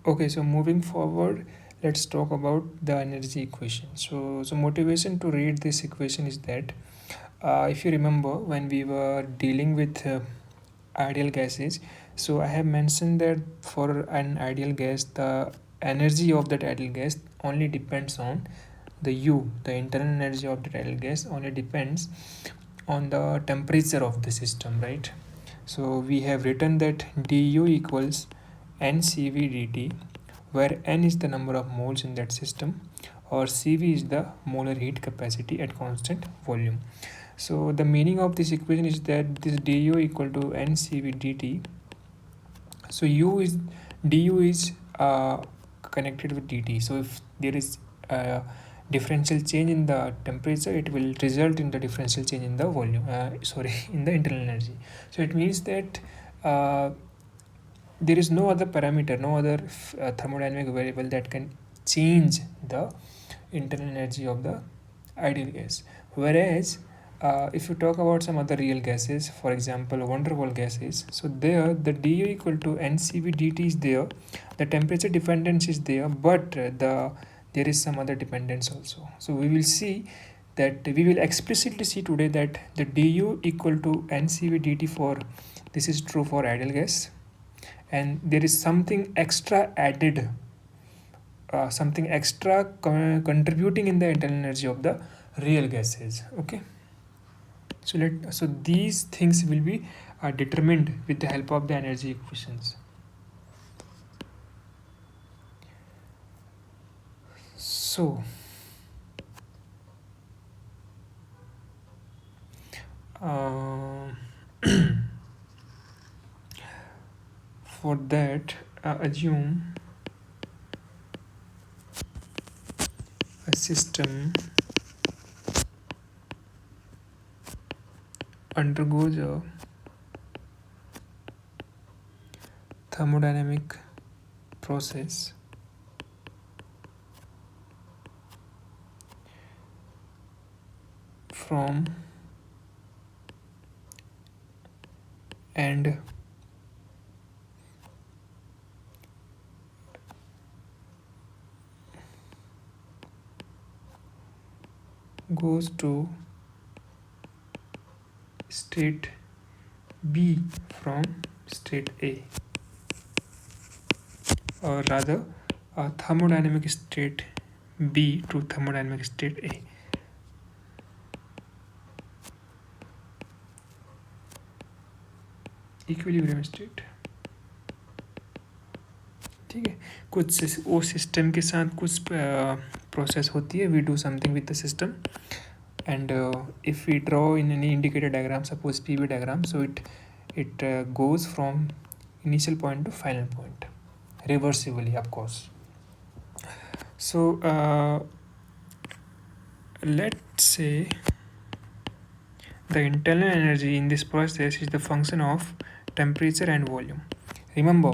Okay, so moving forward, let's talk about the energy equation. So motivation to read this equation is that if you remember when we were dealing with ideal gases, so I have mentioned that for an ideal gas, the energy of that ideal gas only depends on the U, the internal energy of the ideal gas only depends on the temperature of the system, right? So we have written that du equals ncv dt, where n is the number of moles in that system or cv is the molar heat capacity at constant volume. So the meaning of this equation is that this du equal to ncv dt. So u is du is connected with dt. So if there is a differential change in the temperature, it will result in the differential change in the volume. In the internal energy. So it means that uh, there is no other parameter, no other thermodynamic variable that can change the internal energy of the ideal gas. Whereas if you talk about some other real gases, for example van der Waals gases, so there the du equal to ncv dt is there, the temperature dependence is there, but there is some other dependence also. So we will see that we will explicitly see today that the du equal to ncv dt for this is true for ideal gas, and there is something extra added, something extra contributing in the internal energy of the real gases. Okay, so these things will be determined with the help of the energy equations. So uh, for that, assume a system undergoes a thermodynamic process from and goes to state B from state A, or rather thermodynamic state B to thermodynamic state A. Equilibrium state, ठीक है। कुछ वो system के साथ कुछ process होती है, we do something with the system, and if we draw in any indicator diagram, suppose PV diagram, so it goes from initial point to final point reversibly, of course. So let's say the internal energy in this process is the function of temperature and volume. Remember,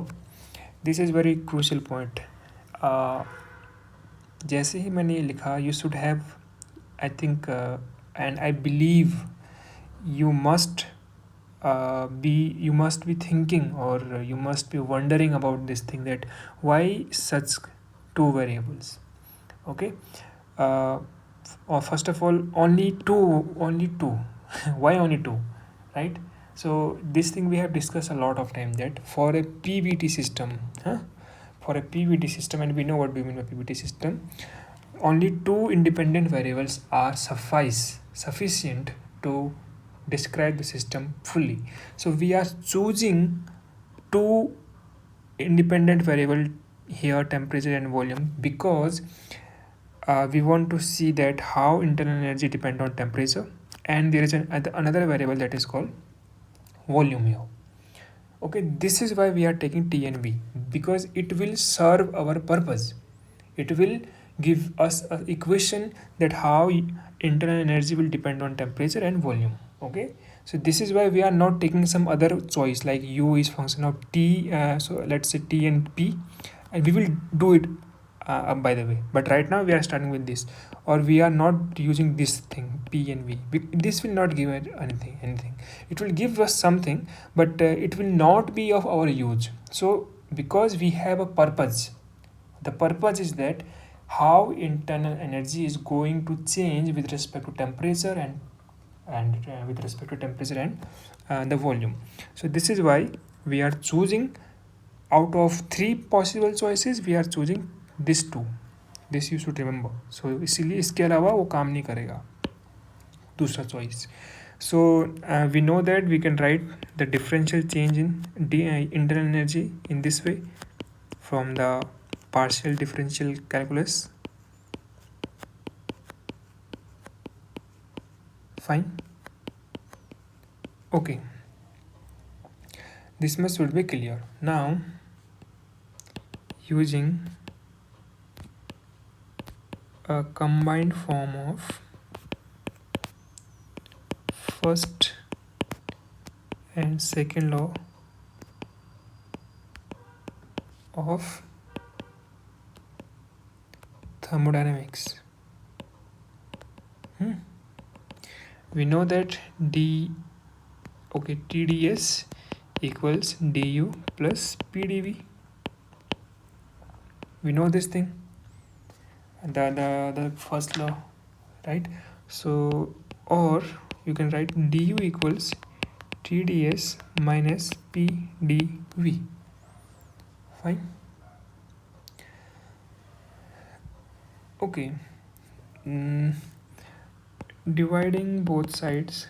this is very crucial point. जैसे ही मैंने ये लिखा, you should have, I think and I believe you must you must be thinking, or you must be wondering about this thing, that why such two variables. Okay, or first of all, only two why only two, right? So this thing we have discussed a lot of time, that for a PVT system, for a PVT system, and we know what we mean by PVT system, only two independent variables are sufficient to describe the system fully. So we are choosing two independent variable here, temperature and volume, because we want to see that how internal energy depend on temperature, and there is another variable that is called volume here. Okay, this is why we are taking T and V, because it will serve our purpose. It will give us an equation that how internal energy will depend on temperature and volume. Okay, so this is why we are not taking some other choice like U is function of T, so let's say T and P, and we will do it by the way, but right now we are starting with this, or we are not using this thing P and V. This will not give it anything. It will give us something, but it will not be of our use. So because we have a purpose, The purpose is that how internal energy is going to change with respect to temperature and with respect to temperature and the volume. So this is why we are choosing, out of 3 possible choices we are choosing this 2. This you should remember. So इसीलिए इसके अलावा वो काम नहीं करेगा दूसरा choice. So we know that we can write the differential change in internal energy in this way from the partial differential calculus. Fine. Okay, this much should be clear. Now using a combined form of first and second law of thermodynamics, we know that TdS equals du plus pdv. We know this thing, the first law, right? So, or you can write du equals TdS minus pdv. Fine. Okay. Dividing both sides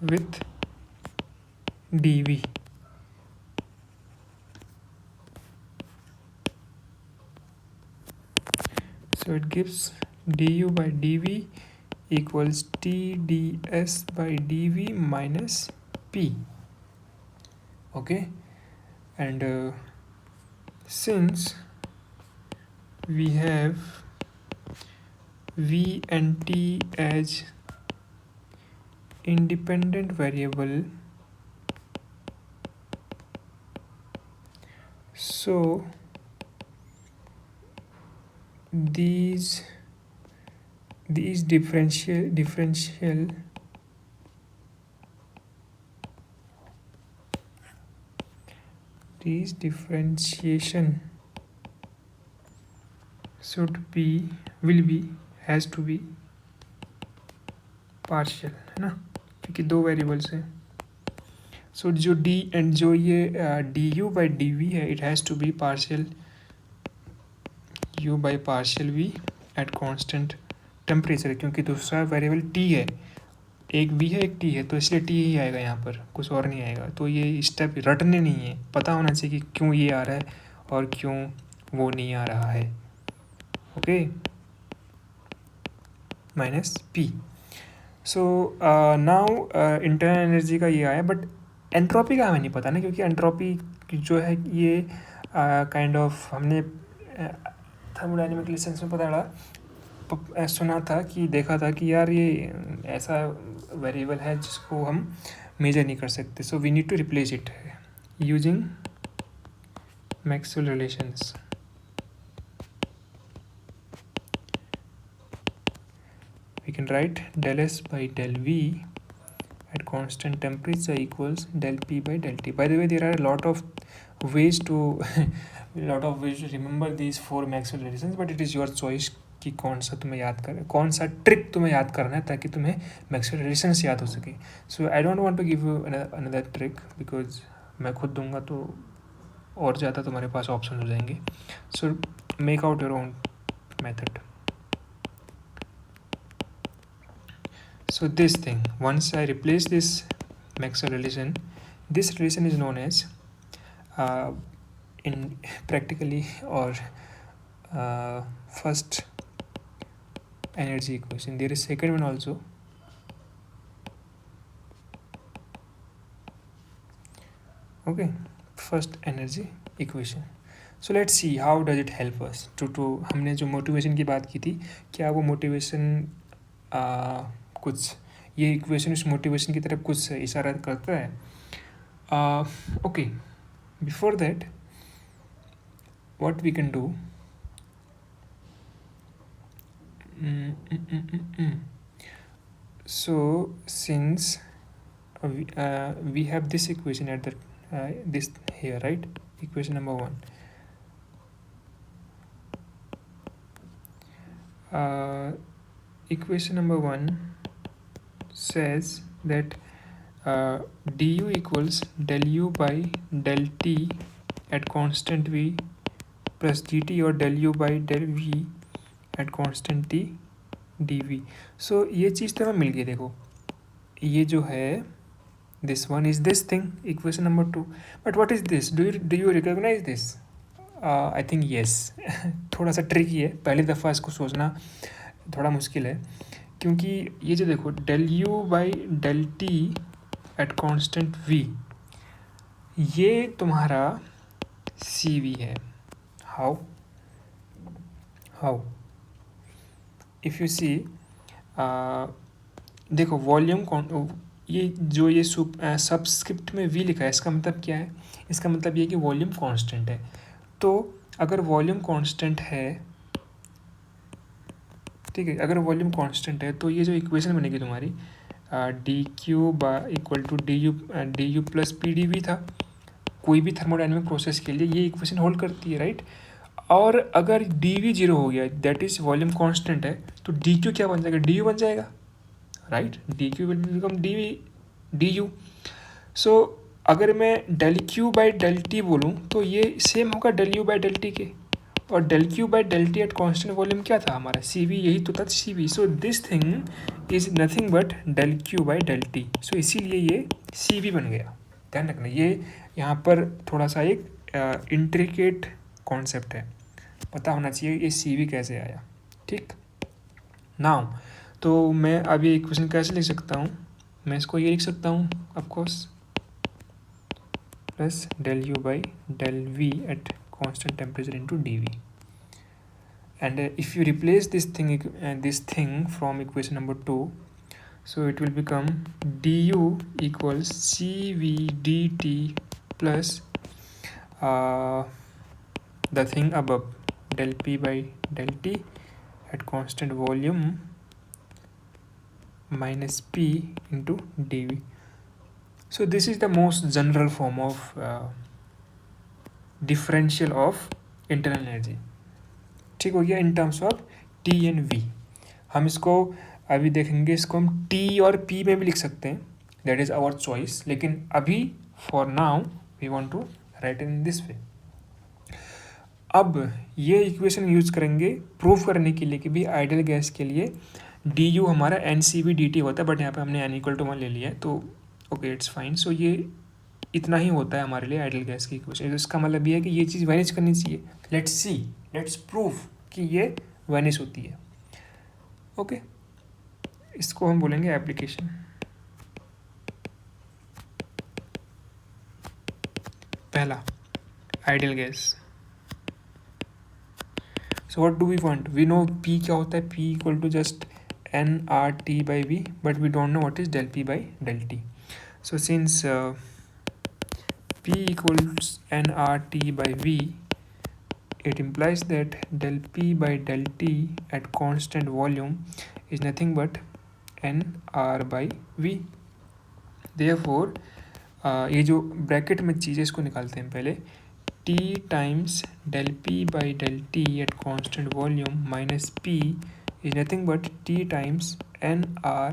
with dv. So it gives du by dv equals TdS by dv minus p. Okay, and since we have v and t as independent variable, so these differentiation has to be partial, है ना, क्योंकि 2 variables हैं. सो जो D and जो ये D U by D V है, it has to be partial U by partial V at constant temperature, क्योंकि दूसरा वेरिएबल टी है, एक वी है एक टी है, तो इसलिए टी ही आएगा यहाँ पर, कुछ और नहीं आएगा. तो ये स्टेप रटने नहीं है, पता होना चाहिए कि क्यों ये आ रहा है और क्यों वो नहीं आ रहा है. Okay, minus P. So now internal energy का ये आया, बट एंट्रोपी का हमें नहीं पता ना, क्योंकि एंट्रोपी जो है ये काइंड ऑफ हमने थर्मोडायनेमिक लेसन्स में सुना था कि देखा था कि यार ये ऐसा वेरिएबल है जिसको हम मेजर नहीं कर सकते. So we need to replace it using Maxwell relations. We can write del S by del V at constant temperature equals del P by del T. By the way, there are a lot of ways to remember these 4 Maxwell relations, but it is your choice कि कौन सा तुम्हें याद कर, कौन सा trick तुम्हें याद करना है ताकि तुम्हें मैक्सवेल रिलेशंस याद हो सके. So I don't want to give you another trick, because मैं खुद दूंगा तो और ज़्यादा तुम्हारे पास ऑप्शन हो जाएंगे. So make out your own method. So this thing, once I replace this Maxwell relation, this relation is known as in practically or first energy equation. There is second one also. Okay, first energy equation. So let's see how does it help us to हमने जो motivation की बात की थी, क्या वो motivation कुछ ये इक्वेशन उस मोटिवेशन की तरफ कुछ इशारा करता है. Okay, before that what we can do, so since we have this equation at the this here, right? Equation number 1. Equation number 1 says that du equals del u by del t at constant v plus dt और del u by del v at constant t dv. So ये चीज़ तो हमें मिल गई. देखो ये जो है this one is this thing, equation number 2. But what is this? Do you recognize this? I think yes. थोड़ा सा ट्रिकी है, पहली दफ़ा इसको सोचना थोड़ा मुश्किल है, क्योंकि ये जो देखो del u by del t at constant v, ये तुम्हारा cv है. How? If you see, देखो वॉल्यूम ये जो ये सबस्क्रिप्ट में v लिखा है, इसका मतलब क्या है? इसका मतलब ये कि वॉल्यूम कांस्टेंट है. तो अगर वॉल्यूम कांस्टेंट है, ठीक है, अगर वॉल्यूम कांस्टेंट है तो ये जो इक्वेशन बनेगी तुम्हारी d Q equal to D U plus P d V था. कोई भी थर्मोडाइनमिक प्रोसेस के लिए ये इक्वेशन होल्ड करती है, राइट? और अगर डी वी जीरो हो गया, दैट इज वॉल्यूम कांस्टेंट है, तो डी क्यू क्या बन जाएगा? डी यू बन जाएगा, right? D Q will become D U. So अगर मैं del Q by del T बोलूँ तो ये सेम होगा del U by del T के. और del Q by del T at constant volume क्या था हमारा? सी वी, यही तो था C V. So this thing is nothing but del Q by del T. So इसीलिए ये सी वी बन गया. ध्यान रखना, ये यहाँ पर थोड़ा सा एक इंट्रिकेट कॉन्सेप्ट है, पता होना चाहिए ये सी वी कैसे आया. ठीक नाउ, तो मैं अब ये इक्वेशन कैसे लिख सकता हूँ? मैं इसको ये लिख सकता हूँ of course, plus del u by del v at constant temperature into dv. And if you replace this thing from equation number 2, so it will become du equals cv dt plus the thing above, del p by del t at constant volume minus p into dv. So this is the most general form of differential of internal energy. ठीक हो गया, in terms of T and V. हम इसको अभी देखेंगे, इसको हम T और पी में भी लिख सकते हैं, दैट इज़ आवर चॉइस. लेकिन अभी for now we want to write in this way. अब ये इक्वेशन यूज करेंगे प्रूव करने के लिए कि भी आइडियल गैस के लिए डी यू हमारा n C V D T होता है, बट यहाँ पे हमने एन इक्वल टू 1 ले लिया है, तो ओके इट्स फाइन. सो ये इतना ही होता है हमारे लिए आइडियल गैस की इक्वेशन. इसका मतलब ये है कि ये चीज़ वैनिश करनी चाहिए. लेट्स प्रूव कि ये वैनिश होती है. ओके, इसको हम बोलेंगे एप्लीकेशन. पहला, ideal gas. So what do we want? We know P क्या होता है. P equal to just n R T by V, but we don't know what is del P by del T. So since P equals nRT by V, it implies that del P by del T at constant volume is nothing but nR by V. Therefore ये जो bracket में चीज़ें इसको निकालते हैं पहले. T times del P by del T at constant volume minus P is nothing but T times nR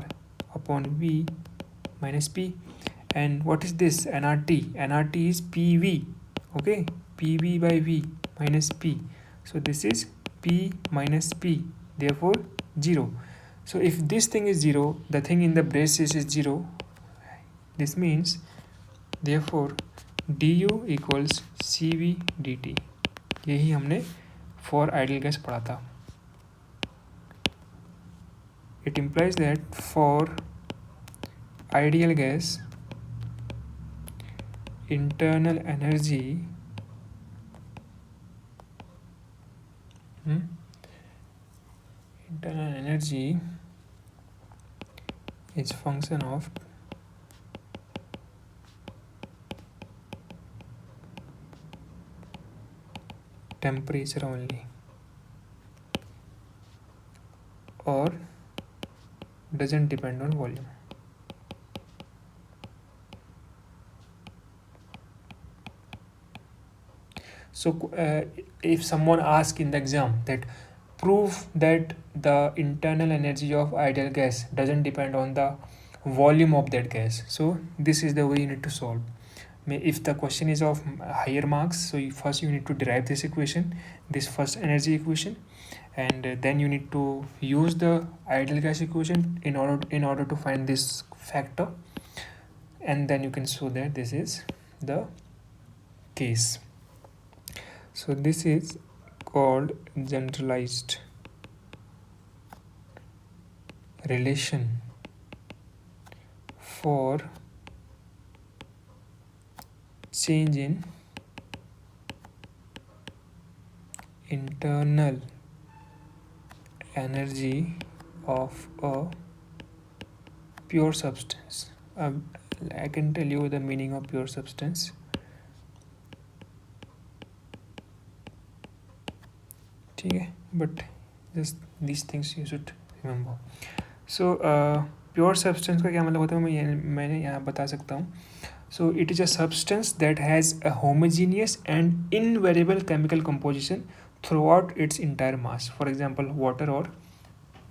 upon V minus P. And what is this nRT? nRT is PV. Okay, PV by V minus P. So this is P minus P, therefore 0. So if this thing is 0, the thing in the braces is 0. This means therefore du equals Cv dt. यही हमने for ideal gas पढ़ा था. It implies that for ideal gas internal energy is function of temperature only or doesn't depend on volume. So if someone asks in the exam that prove that the internal energy of ideal gas doesn't depend on the volume of that gas, so this is the way you need to solve. If the question is of higher marks, so first you need to derive this equation, this first energy equation, and then you need to use the ideal gas equation in order to find this factor, and then you can show that this is the case. So this is called generalized relation for change in internal energy of a pure substance. I can tell you the meaning of pure substance. ठीक है, but just these things you should remember. So pure substance का क्या मतलब होता है, मैंने यहाँ बता सकता हूँ. So it is a substance that has a homogeneous and invariable chemical composition throughout its entire mass. For example, water or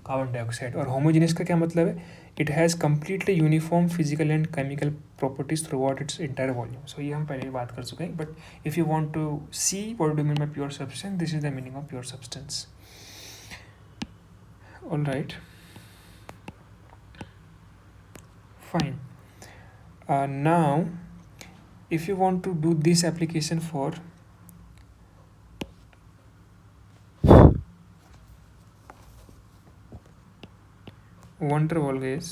carbon dioxide. और होमोजीनियस का क्या मतलब है, it has completely uniform physical and chemical properties throughout its entire volume. So ये हम पहले भी बात कर चुके हैं, but if you want to see what do mean by pure substance, this is the meaning of pure substance. All right, fine. Now if you want to do this application for van der Waals gas,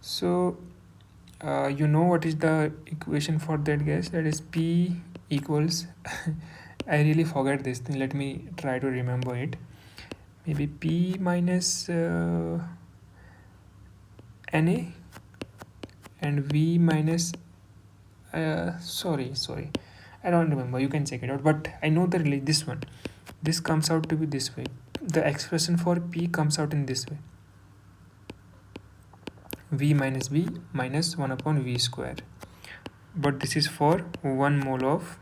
so you know what is the equation for that gas, that is P equals I really forget this thing, let me try to remember it. Maybe P minus Na and V minus sorry, I don't remember, you can check it out, but I know the this one, this comes out to be this way. The expression for P comes out in this way, V minus V minus 1 upon V square, but this is for 1 mole of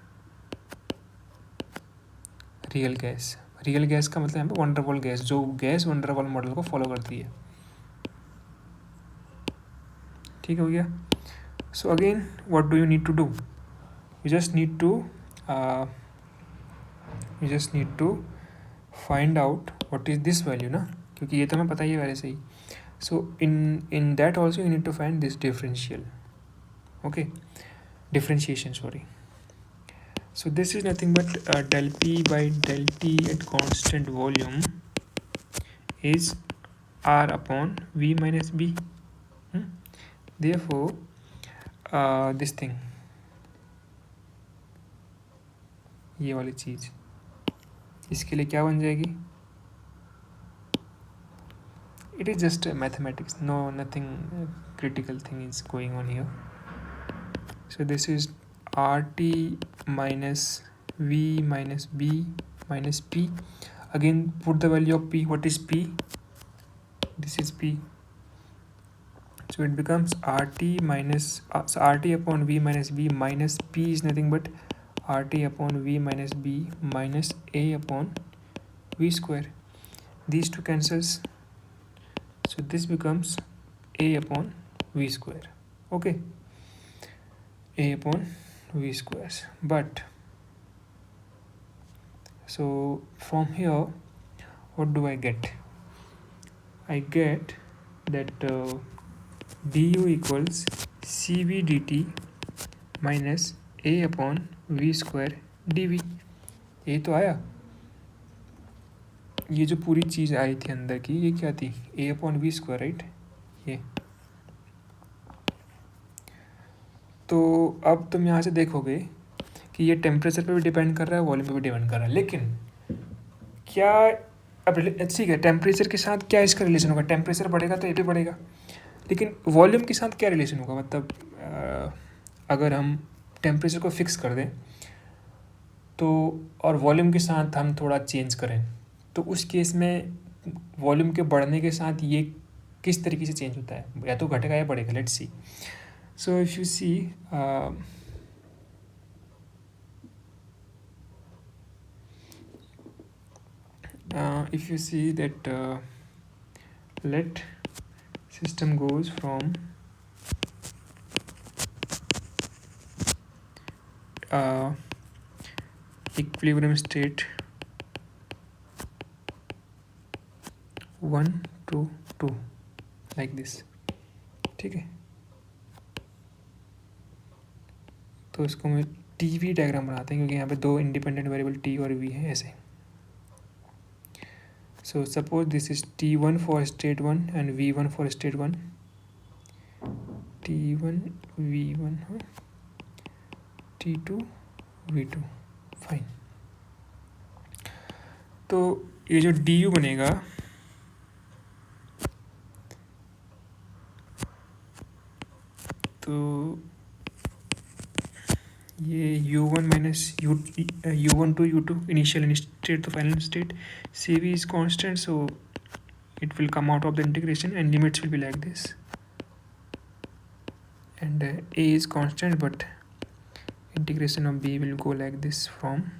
real gas. Real gas का मतलब यहाँ पे van der Waals gas, जो gas van der Waals model को follow करती है. ठीक हो गया. So again what do you need to do, you just need to find out what is this value ना, क्योंकि ये तो हमें पता ही है पहले से ही. So in that also you need to find this differential, okay, differentiation, sorry. So this is nothing but del P by del T at constant volume is R upon V minus B. Therefore this thing, ये वाली चीज़ इसके लिए क्या बन जाएगी, it is just mathematics, nothing critical thing is going on here. So this is RT minus V minus B minus P. Again put the value of P. What is P? This is P. So it becomes RT minus so RT upon V minus B minus P is nothing but RT upon V minus B minus A upon V square. These two cancels. So this becomes A upon V square. Okay. A upon V squares. But so from here what do I get? I get that du equals cv dt minus a upon v square dv. ये तो आया, ये जो पूरी चीज़ आई थी अंदर की, ये क्या थी, a upon V square, right. ये तो अब तुम यहाँ से देखोगे कि ये टेम्परेचर पे भी डिपेंड कर रहा है, वॉल्यूम पे भी डिपेंड कर रहा है. लेकिन क्या अब ठीक है, टेम्परेचर के साथ क्या इसका रिलेशन होगा, टेम्परेचर बढ़ेगा तो ये भी बढ़ेगा, लेकिन वॉल्यूम के साथ क्या रिलेशन होगा. मतलब अगर हम टेम्परेचर को फिक्स कर दें तो और वॉल्यूम के साथ हम थोड़ा चेंज करें, तो उस केस में वॉल्यूम के बढ़ने के साथ ये किस तरीके से चेंज होता है, या तो घटेगा या बढ़ेगा, let's see. So if you see if you see that let system goes from equilibrium state 1 to 2 like this. ठीक है, तो इसको मैं टी वी डायग्राम बनाते हैं क्योंकि यहाँ पे दो इंडिपेंडेंट वेरिएबल टी और वी है ऐसे. So suppose this is T1 for state 1 and V1 for state 1. T1 V1 T2 V2 fine. तो ये जो du बनेगा तो ये u1 minus u1 to u2 initial state to final state. Cv is constant, so it will come out of the integration and limits will be like this. And a is constant, but integration of b will go like this from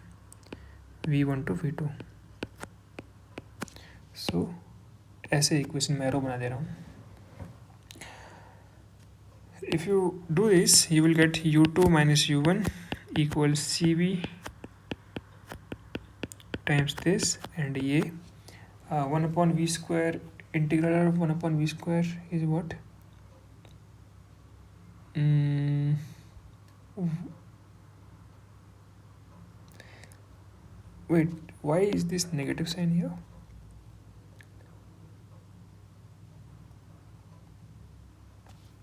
v1 to v2. So ऐसे equation मैं arrow बना दे रहा हूँ. If you do this, you will get u2 minus u1 equals cv times this, and ये 1 upon v square, integral of 1 upon v square is what? Wait, why is this negative sign here?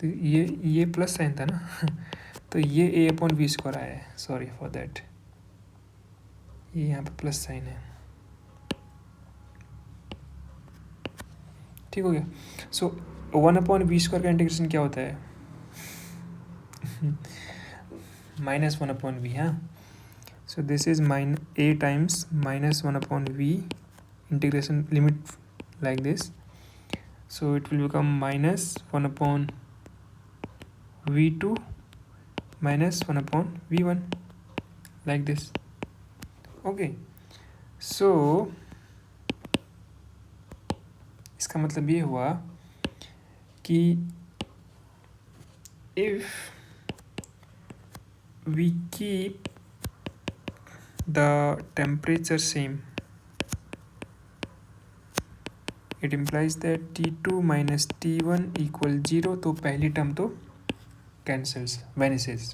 तो ये plus sign था ना. तो ये a upon V square आया है, sorry for that. ये यहाँ पे प्लस साइन है. ठीक हो गया. सो 1 अपॉन वी स्क्वायर का इंटीग्रेशन क्या होता है? Minus 1 upon V. हाँ, so this is a times minus 1 upon V integration limit like this. So it will become minus 1 upon v2 minus 1 upon v1 like this. Okay, so इसका मतलब ये हुआ कि if we keep the temperature same, it implies that T2 minus T1 equal 0. तो पहली term तो cancels, vanishes.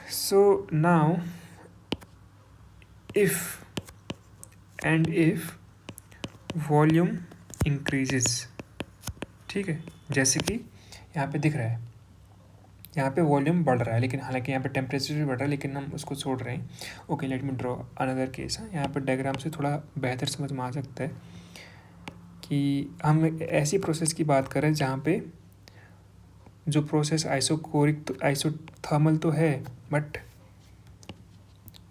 So now if volume increases, ठीक है, जैसे कि यहाँ पे दिख रहा है, यहाँ पे वॉल्यूम बढ़ रहा है, लेकिन हालांकि यहाँ पे टेम्परेचर भी बढ़ रहा है, लेकिन हम उसको छोड़ रहे हैं. Okay, let me draw another case. यहाँ पे डायग्राम से थोड़ा बेहतर समझ में आ सकता है कि हम ऐसी प्रोसेस की बात कर रहे हैं जहाँ पे जो प्रोसेस आइसोथर्मल तो है, बट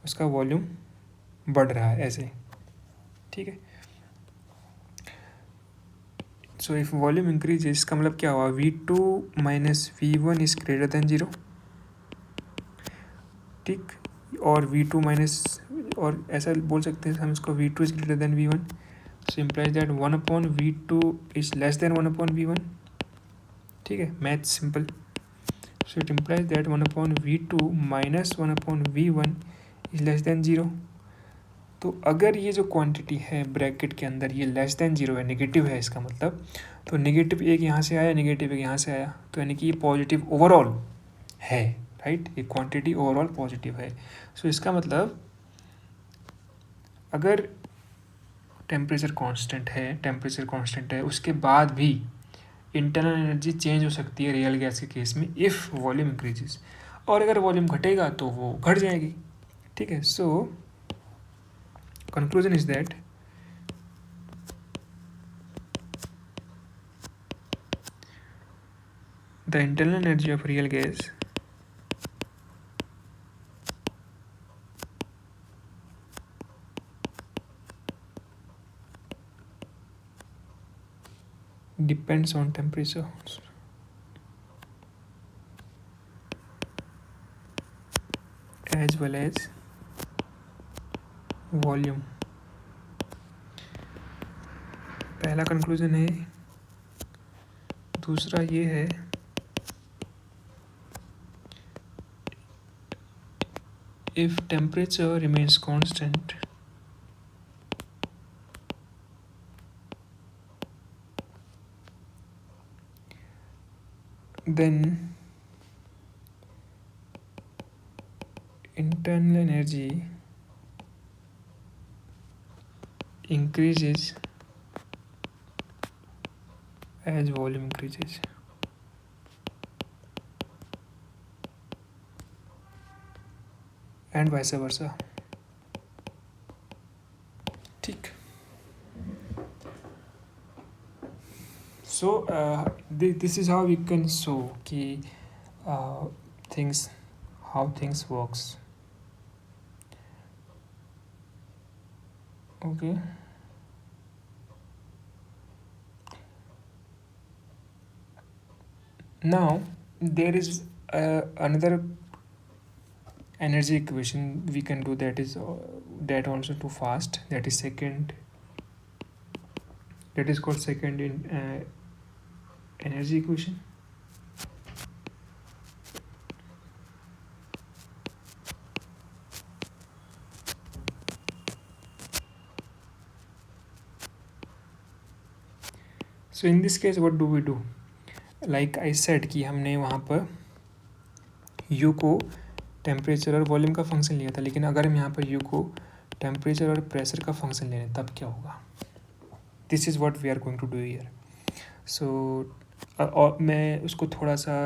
उसका वॉल्यूम बढ़ रहा है ऐसे. ठीक है, सो इफ वॉल्यूम इंक्रीज, इसका मतलब क्या हुआ? v2 minus v1 is greater than 0. ठीक, और v2 माइनस, और ऐसा बोल सकते हैं हम इसको v2 is greater than v1. So implies that 1 upon v2 is less than 1 upon v1. ठीक है, math simple. So it implies that 1 upon v2 minus 1 upon v1 is less than 0. तो अगर ये जो क्वांटिटी है ब्रैकेट के अंदर ये लेस देन 0 है, नेगेटिव है इसका मतलब, तो नेगेटिव एक यहाँ से आया, नेगेटिव एक यहाँ से आया, तो यानी कि ये पॉजिटिव ओवरऑल है, राइट. ये क्वांटिटी ओवरऑल पॉजिटिव है. सो इसका मतलब अगर टेम्परेचर कांस्टेंट है, उसके बाद भी इंटरनल एनर्जी चेंज हो सकती है रियल गैस के केस में इफ़ वॉल्यूम इंक्रीजेस, और अगर वॉल्यूम घटेगा तो वो घट जाएगी. ठीक है, सो conclusion is that the internal energy of real gas depends on temperature as well as volume. पहला कंक्लूजन है। दूसरा ये है if temperature remains constant then internal energy increases as volume increases। And vice versa. ठीक। So this is how we can show कि things how things works. Okay, now there is another energy equation we can do, that is that also too fast, that is second, that is called second in energy equation। so in this case what do we do, like I said कि हमने वहाँ पर u को temperature और volume का function लिया था, लेकिन अगर हम यहाँ पर u को टेम्परेचर और प्रेशर का फंक्शन ले लें तब क्या होगा। This is what we are going to do here. So और मैं उसको थोड़ा सा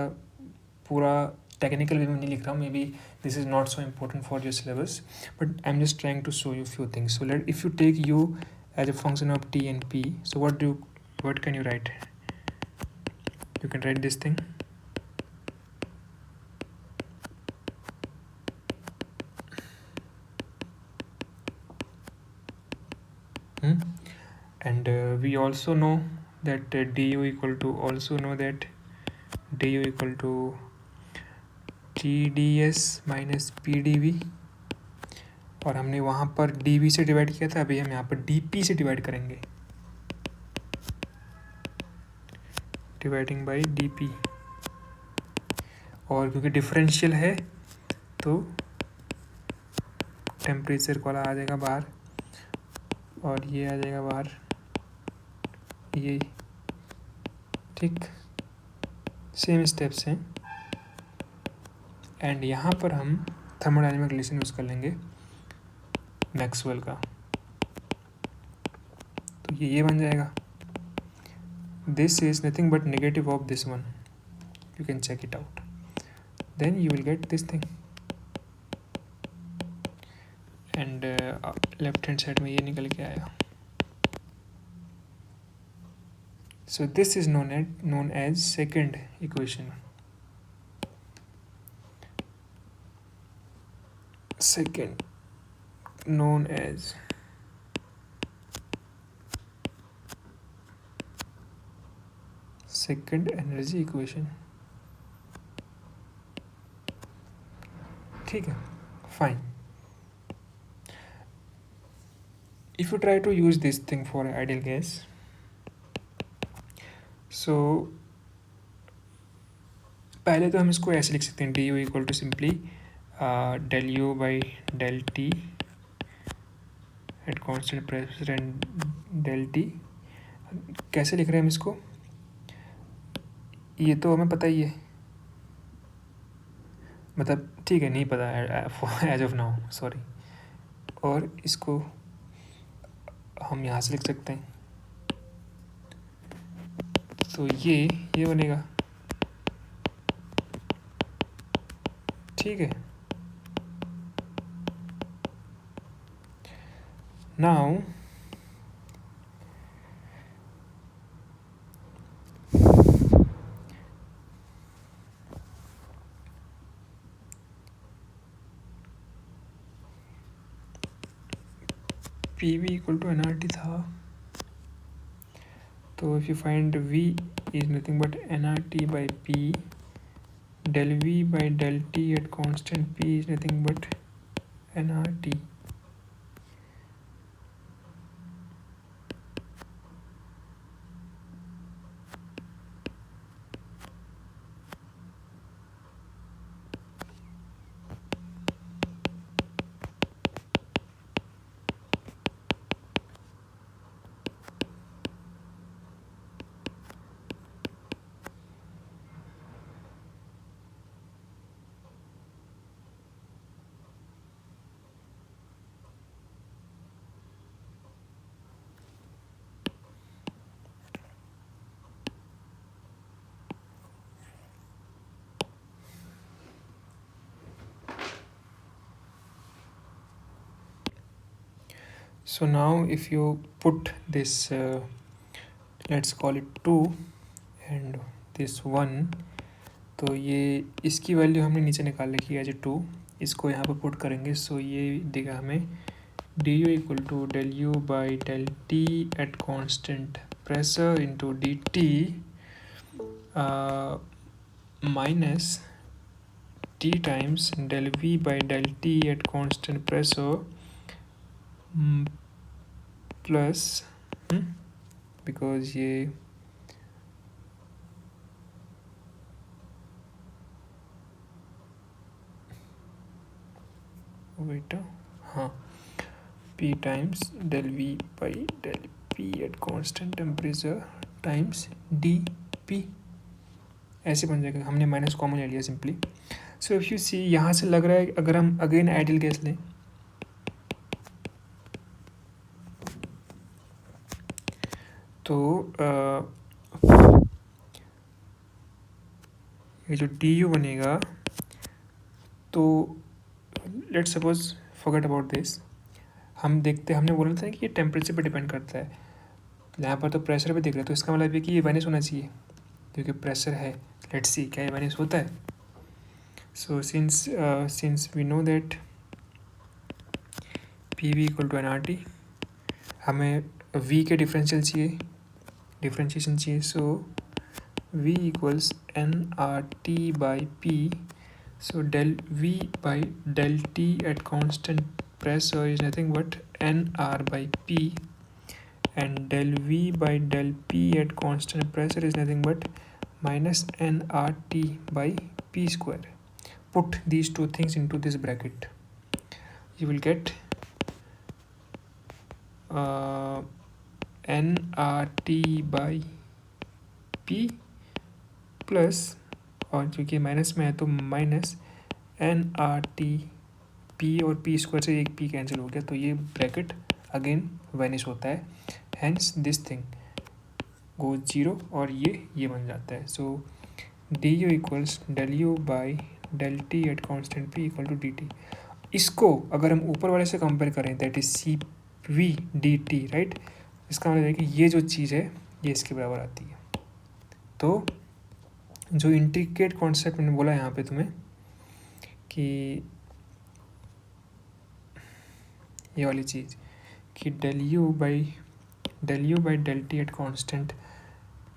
पूरा टेक्निकल वे में नहीं लिख रहा हूँ, maybe this is not so important for your syllabus, but I am just trying to show you few things. So let if you take u as a function of t and p, so what can you write? You can write this thing, and we also know that du equal to tds minus pdv, और हमने वहाँ पर dv से divide किया था, अभी हम यहाँ पर dp से डिवाइड करेंगे, डिवाइडिंग बाय dp, और क्योंकि डिफरेंशियल है तो टेम्परेचर वाला आ जाएगा बाहर और ये आ जाएगा बाहर, ये ठीक सेम स्टेप्स हैं। एंड यहाँ पर हम थर्मोडायनेमिक रिलेशन यूज़ कर लेंगे मैक्सवेल का, तो ये बन जाएगा। This is nothing but negative of this one, you can check it out, then you will get this thing. And left hand side में ये निकल के आएगा। So this is known as second equation, second known as second energy equation। ठीक है, fine। If you try to use this thing for ideal gas, so पहले तो हम इसको ऐसे लिख सकते हैं, d U equal to simply del u by del t at constant pressure and del t। कैसे लिख रहे हैं हम इसको, ये तो हमें पता ही है, मतलब ठीक है नहीं पता एज ऑफ नाउ, सॉरी। और इसको हम यहाँ से लिख सकते हैं, तो ये बनेगा, ठीक है। Now P V equal to n R T था, तो if you find v is nothing but nRT by p, del v by del t at constant p is nothing but nRT. So now if you put this let's call it 2 and this 1, तो ये इसकी value हमने नीचे निकाल रखी है as 2, इसको यहाँ पर पुट करेंगे. सो ये देगा हमें d U equal to del U by del T at constant pressure into d T minus T times del V by del T at constant pressure plus because ये बेटा हाँ P times del V by del P at constant temperature times d P, ऐसे बन जाएगा. हमने minus common ले लिया simply. So if you see यहाँ से लग रहा है अगर हम अगेन आइडियल केस लें तो ये जो डी यू बनेगा, तो let's suppose forget about this. हम देखते हमने बोला था कि ये टेम्परेचर पे डिपेंड करता है. यहाँ पर तो प्रेशर पे दिख रहा है, तो इसका मतलब है कि ये वाइनस होना चाहिए क्योंकि प्रेशर है. लेट्स सी क्या ये वाइनस होता है. So since we know that P V equal to n R T, हमें वी के डिफरेंशिएशन चाहिए. सो v equals nRT by P. So del V by del T at constant pressure is nothing but nR by P, and del V by del P at constant pressure is nothing but minus nRT by P square. Put these two things into this bracket. You will get nRT by P plus, और क्योंकि minus में है तो minus n R T P, और P square से एक P cancel हो गया, तो ये ब्रैकेट अगेन वैनिश होता है. Hence this thing go zero और ये बन जाता है. So D U equals del U by del T at constant P equal to D T. इसको अगर हम ऊपर वाले से कंपेयर करें that is C V D T, right, इसका मतलब है कि ये जो चीज़ है ये इसके बराबर आती है. तो जो इंटीग्रेट कॉन्सेप्ट मैंने बोला यहाँ पे तुम्हें कि ये वाली चीज़ कि del U by del T at constant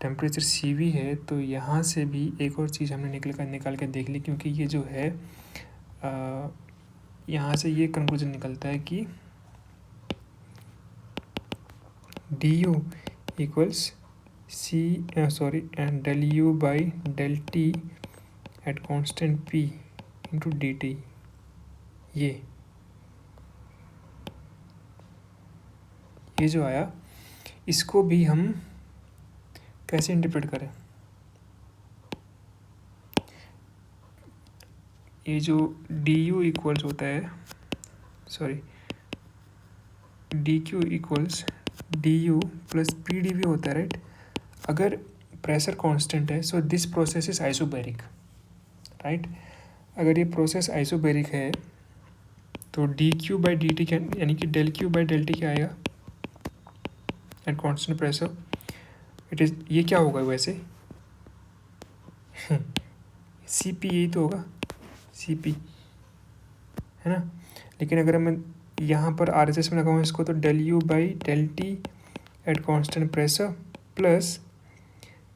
temperature C V है, तो यहाँ से भी एक और चीज़ हमने निकाल के देख ली. क्योंकि ये जो है यहाँ से ये कंक्लूजन निकलता है कि D U equals and del u by del t at constant p into dt. ये जो आया इसको भी हम कैसे इंटरप्रेट करें. ये जो डी यू इक्वल्स होता है, sorry d Q equals d U plus P d V होता है, राइट. अगर प्रेशर कांस्टेंट है so this process is isobaric, right. अगर ये प्रोसेस आइसोबैरिक है तो d Q by D T क्या, यानी कि del Q by del T क्या आएगा at constant pressure. It is ये क्या होगा वैसे सी पी, यही तो होगा सी पी, है ना. लेकिन अगर मैं यहाँ पर आर एच एस में लगाऊँ इसको तो del U by del T at constant pressure plus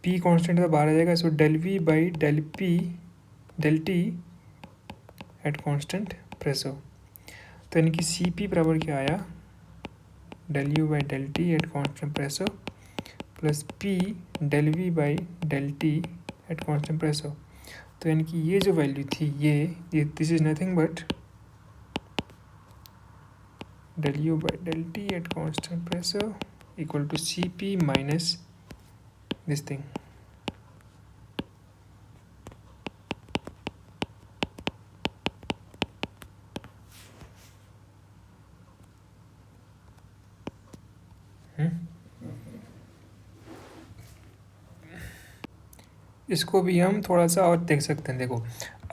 P constant तो बाहर आ जाएगा, so del V by del P del T at constant pressure. तो यानी कि सी पी बराबर क्या आया, del U by del T at constant pressure plus P del V by del T at constant pressure. तो यानी कि ये जो वैल्यू थी ये this is nothing but del U by del T at constant pressure equal to C P minus this thing. इसको भी हम थोड़ा सा और देख सकते हैं। देखो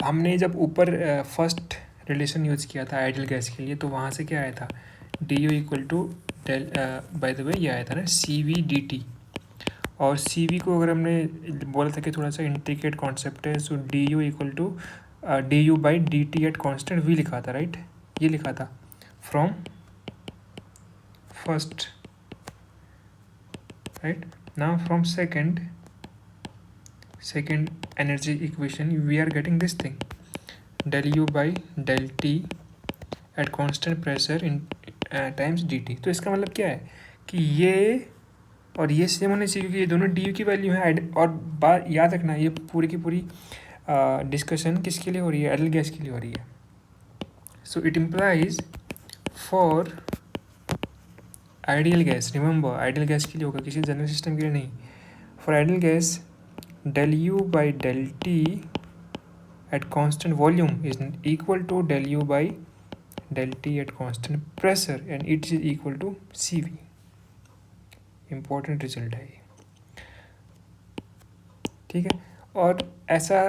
हमने जब ऊपर फर्स्ट रिलेशन यूज़ किया था आइडियल गैस के लिए, तो वहाँ से क्या आया था, D U equal to del, by the way ये आया था ना सी वी डी टी, और सी वी को अगर हमने बोला था कि थोड़ा सा इंट्रिकेट कॉन्सेप्ट है, so D U equal to D U by D T at constant V लिखा था, राइट, ये लिखा था from first, right. Now from second energy equation we are getting this thing, del u by del t at constant pressure in times dt। तो इसका मतलब क्या है कि ये और ये सेम होने चाहिए, क्योंकि ये दोनों डी यू की वैल्यू है। और बात याद रखना, ये पूरी की पूरी डिस्कशन किसके लिए हो रही है, आइडियल गैस के लिए हो रही है। So it implies for ideal gas, remember ideal gas के लिए होगा, किसी जनरल सिस्टम के लिए नहीं। For ideal gas del u by del t at constant volume is equal to del u by del t at constant pressure and it is equal to Cv। important result है ये, ठीक है। और ऐसा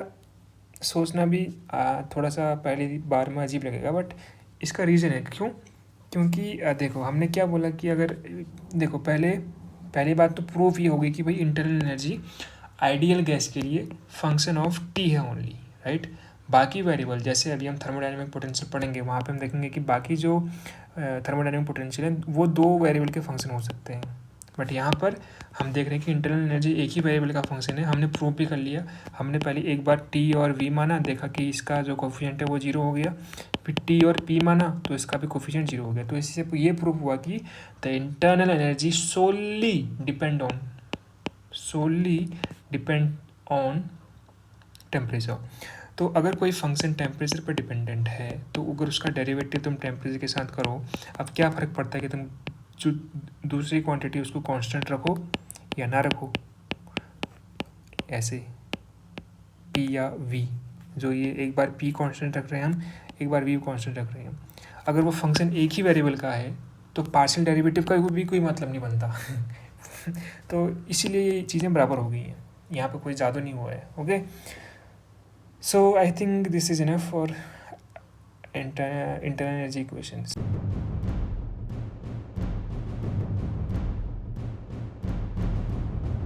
सोचना भी थोड़ा सा पहली बार में अजीब लगेगा, बट इसका रीज़न है क्यों, क्योंकि देखो हमने क्या बोला कि अगर देखो पहली बात तो प्रूफ ये होगी कि भाई इंटरनल एनर्जी आइडियल गैस के लिए फंक्शन ऑफ टी है ओनली, राइट। बाकी वेरिएबल जैसे अभी हम थर्मोडायनेमिक पोटेंशियल पढ़ेंगे, वहाँ पे हम देखेंगे कि बाकी जो थर्मोडायनेमिक पोटेंशियल है वो दो वेरिएबल के फंक्शन हो सकते हैं, बट यहाँ पर हम देख रहे हैं कि इंटरनल एनर्जी एक ही वेरिएबल का फंक्शन है। हमने प्रूव भी कर लिया, हमने पहले एक बार टी और वी माना, देखा कि इसका जो कोफिशिएंट है वो जीरो हो गया, फिर टी और पी माना तो इसका भी कोफिशिएंट जीरो हो गया। तो इससे ये प्रूव हुआ कि the internal energy solely depend on temperature. तो अगर कोई फंक्शन टेम्परेचर पर डिपेंडेंट है तो अगर उसका डेरिवेटिव तुम टेम्परेचर के साथ करो, अब क्या फ़र्क पड़ता है कि तुम जो दूसरी क्वांटिटी उसको कांस्टेंट रखो या ना रखो, ऐसे पी या वी, जो ये एक बार पी कांस्टेंट रख रहे हैं हम, एक बार वी कांस्टेंट रख रहे हैं। अगर वो फंक्शन एक ही वेरिएबल का है तो पार्शियल डेरिवेटिव का भी कोई मतलब नहीं बनता तो इसीलिए ये चीज़ें बराबर हो गई हैं, यहाँ पे कोई जादू नहीं हुआ है। Okay, so I think this is enough for internal energy equations.